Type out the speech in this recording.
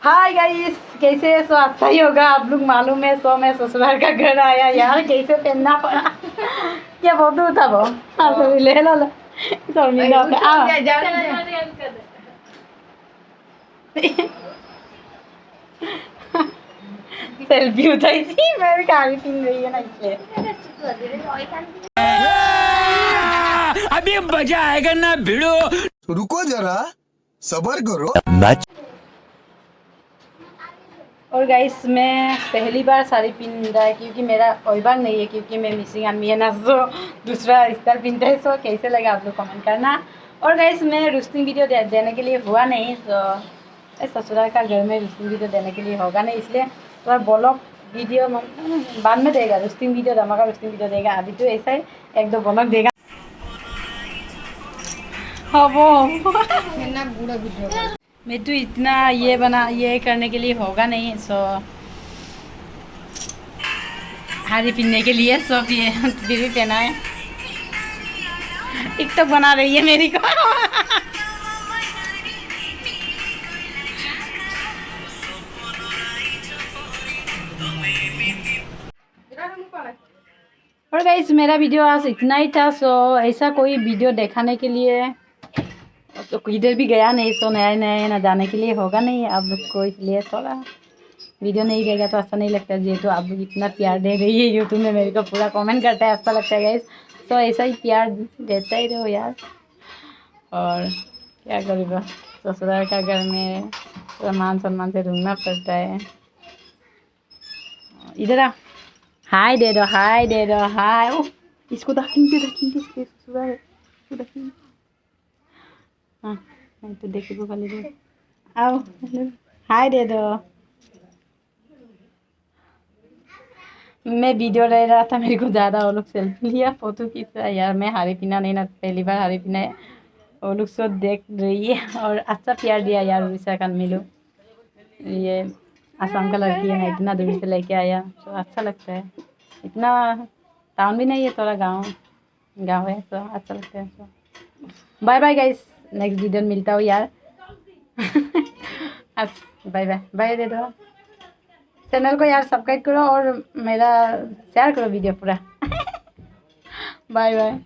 Hi guys, कैसे है? सो अच्छा ही होगा। आप लोग मालूम है, सो मैं ससुराल का घर आया यार, कैसे पहनना पड़ा। क्या बहुत था वो। हाँ सॉरी, ले लो लो। शर्मिंदा हो गया। सेल्फी उठाई थी, मैं भी खाली पीन रही है ना इसलिए। अभी मजा आएगा ना भिड़ो। रुको जरा, सबर करो। और गाइस मैं पहली बार साड़ी पहन रहा है क्योंकि मेरा अभ्यास नहीं है, क्योंकि मैं मिसिंग आदमी है ना, सो दूसरा स्टाइल पहनता है। सो कैसे लगा आप लोग कमेंट करना। और गाइस मैं रोस्टिंग वीडियो देने के लिए हुआ नहीं, तो ससुराल का घर में रोस्टिंग वीडियो देने के लिए होगा नहीं, इसलिए थोड़ा ब्लॉग वीडियो बाद में देगा। रोस्टिंग वीडियो धमाका रोस्टिंग वीडियो देगा, अभी तो ऐसा ही एक दो ब्लॉग देगा। हाँ वो मैं तो इतना ये करने के लिए होगा नहीं, सो हारी पीने के लिए सब ये भी पहना है। एक तो बना रही है मेरी को। और गाइस मेरा वीडियो आज इतना ही था। सो ऐसा कोई वीडियो दिखाने के लिए तो इधर भी गया नहीं, सो नया नया ना जाने के लिए होगा नहीं आप लोग को, इसलिए थोड़ा वीडियो नहीं देगा तो अच्छा नहीं लगता। तो आप लोग इतना प्यार दे रही है यूट्यूब में, मेरे को पूरा कमेंट करता है, अच्छा लगता है गाइस। तो ऐसा ही प्यार देता ही रहो यार। और क्या करेगा, ससुराल का घर में पूरा मान सम्मान से रहना पड़ता है। इधर आ, हाय दे दो, हाय दे दो, हाय। ओ इसको रखेंगे ससुराल, इसको रखेंगे। हाँ नहीं तो देखो खाली दे, आओ हाय दे दो। मैं वीडियो ले रहा था, मेरे को ज़्यादा वो लोग सेल्फी लिया, फोटो खींचा यार। मैं हारी पीना नहीं ना, पहली बार हारी पीना है। वो लोग सब देख रही है और अच्छा प्यार दिया यार। उड़ीसा का मिलो, ये आसाम का लड़की है ना, इतना दूर से लेके आया तो अच्छा लगता है। इतना टाउन भी नहीं है, थोड़ा गांव गांव है, तो अच्छा लगता है। तो bye bye guys, next video में मिलता हूँ यार। बाय बाय, बाय दे दो। चैनल को यार सब्सक्राइब करो और मेरा शेयर करो वीडियो पूरा। Bye bye.